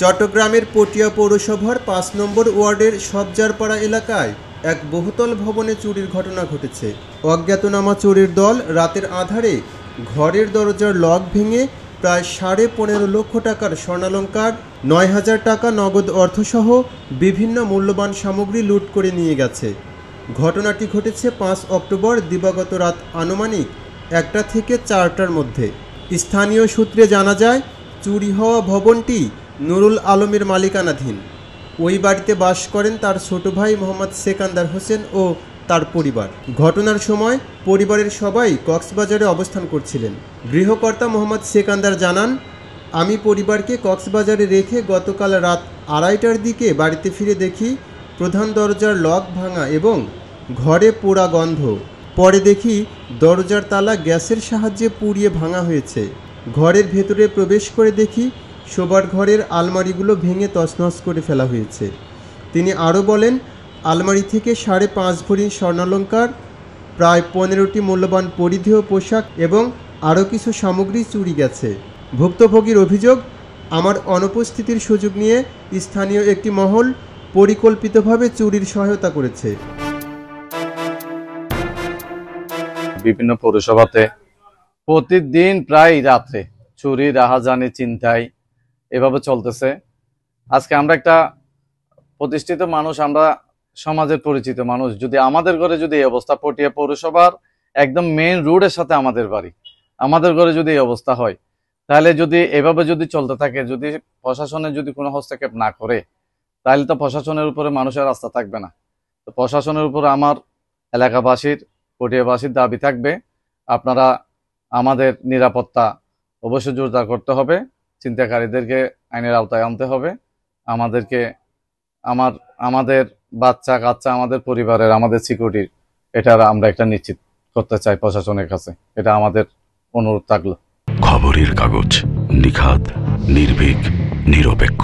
চট্টগ্রামের পটিয়া পৌরসভার ৫ নম্বর ওয়ার্ডের সবজারপাড়া এলাকায় এক বহুতল ভবনে চুরির ঘটনা ঘটেছে। অজ্ঞাতনামা চোরের দল রাতের আধারে ঘরের দরজার লক ভেঙে প্রায় ১৫.৫ লক্ষ টাকার স্বর্ণালংকার, ৯,০০০ টাকা নগদ অর্থসহ বিভিন্ন মূল্যবান সামগ্রী লুট করে নিয়ে গেছে। ঘটনাটি ঘটেছে ৫ অক্টোবর দিবাগত রাত আনুমানিক ১টা থেকে ৪টার মধ্যে। স্থানীয় সূত্রে জানা যায়, চুরি হওয়া ভবনটি নুরুল আলমের মালিকানাধীন। ওই বাড়িতে বাস করেন তার ছোট ভাই মোহাম্মদ সেকান্দার হোসেন ও তার পরিবার। ঘটনার সময় পরিবারের সবাই কক্সবাজারে অবস্থান করছিলেন। গৃহকর্তা মোহাম্মদ সেকান্দার জানান, আমি পরিবারকে কক্সবাজারে রেখে গতকাল রাত ২:৩০টার দিকে বাড়িতে ফিরে দেখি প্রধান দরজার লক ভাঙা এবং ঘরে পোড়া গন্ধ। পরে দেখি দরজার তালা গ্যাসের সাহায্যে পুড়িয়ে ভাঙা হয়েছে। ঘরের ভেতরে প্রবেশ করে দেখি শোবার ঘরের আলমারিগুলো ভেঙে তছনছ করে ফেলা হয়েছে। তিনি আরও বলেন, আলমারি থেকে ৫.৫ ভরি স্বর্ণালংকার, প্রায় ১৫টি মূল্যবান পরিধেয় পোশাক এবং আরও কিছু সামগ্রী চুরি গেছে। ভুক্তভোগীর অভিযোগ, আমার অনুপস্থিতির সুযোগ নিয়ে স্থানীয় একটি মহল পরিকল্পিতভাবে চুরির সহায়তা করেছে। বিভিন্ন পৌরসভাতে প্রতিদিন প্রায় রাত্রে চুরি, রাহাজানি, চিন্তায় এভাবে চলতেছে। আজকে আমরা একটা প্রতিষ্ঠিত মানুষ, আমরা সমাজের পরিচিত মানুষ, যদি আমাদের ঘরে যদি এই অবস্থা, পটিয়া পৌরসভার একদম মেইন রোডের সাথে আমাদের বাড়ি, আমাদের ঘরে যদি এই অবস্থা হয়, তাহলে যদি এভাবে যদি চলতে থাকে, যদি প্রশাসনের যদি কোনো হস্তক্ষেপ না করে, তাহলে তো প্রশাসনের উপরে মানুষের আস্থা থাকবে না। তো প্রশাসনের উপর আমার এলাকাবাসীর, পটিয়াবাসীর দাবি থাকবে, আপনারা আমাদের নিরাপত্তা অবশ্যই জোরদার করতে হবে, চিন্তাকারীদেরকে আইনের আওতায় আনতে হবে, আমাদেরকে আমাদের বাচ্চা কাচ্চা, আমাদের পরিবারের, আমাদের সিকিউরিটি, এটার আমরা একটা নিশ্চিত করতে চাই প্রশাসনের কাছে। এটা আমাদের অনুরোধ থাকলো। খবরের কাগজ, নিখাত, নির্ভীক, নিরপেক্ষ।